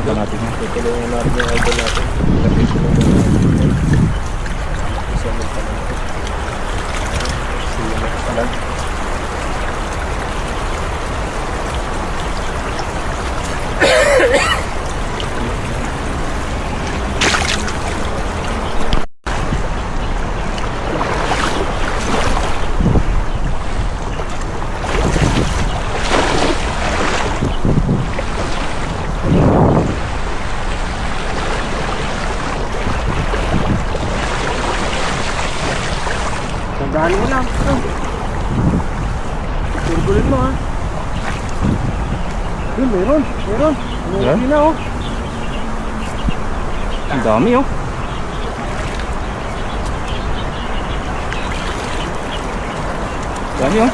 idol natin. Tutulungan natin yung idol natin. Ilagay ko lang yung idol. Isa mo pa naman. Sino pa lang. Tandaan mo lang. Turbulin mo ha. Yun, meron. Meron na oh. Ang dami oh. Dami oh.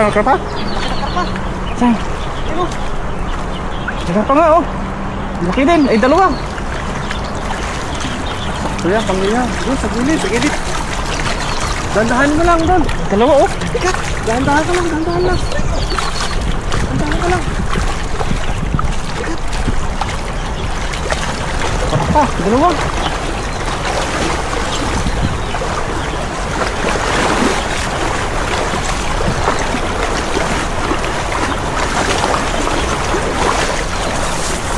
Karpa. Saan? Karpa nga oh. Laki din, ay dalawa. Kuya, pangliya. Doon, sa gilid. Dandahan mo lang doon. Dalawa oh. Ikat, dandahan ka lang. Dandahan ka lang. Karpa, dalawa.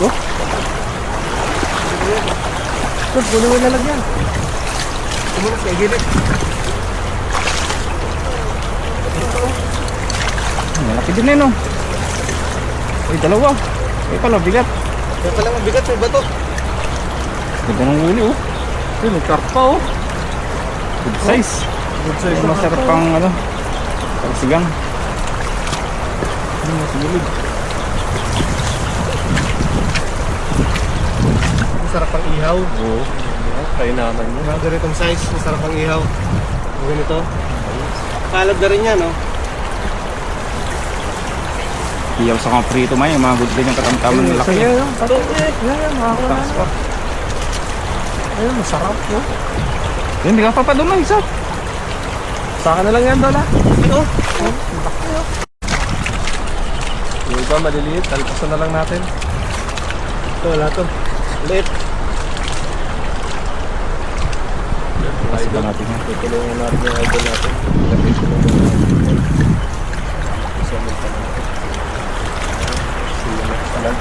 Oh. Ito, puno mo lalagyan. Pumunod sa gilid. Malaki din yun oh. Ay, dalawa. Ay pala, bigat. Kaya pala mabigat may bato. Ganda ng huli oh. Ay, may karpa oh. Good size. Ay, masarap pang ano, pagsigang. Ay, masigilid. Masarap pang ihaw. Oo. Kaya naman yun. Mga ganitong size, masarap pang ihaw. Ganito. Kalab na rin yan, no? Iyaw sa mga prito may, mga good din yung katamtaman ng laki. Ayan, makakuha na. Ayun, masarap, no? Yan, hindi ka pa doon na isa. Saka na lang yan, Dola. Ito. Yung iba maliliit, talpasan na lang natin. Ito, wala to. Ulit. Pasipan natin yan. Tutulungan natin yung idol natin. Ilagay ko lang yung idol. Isa mo pa naman. Sino pa lang.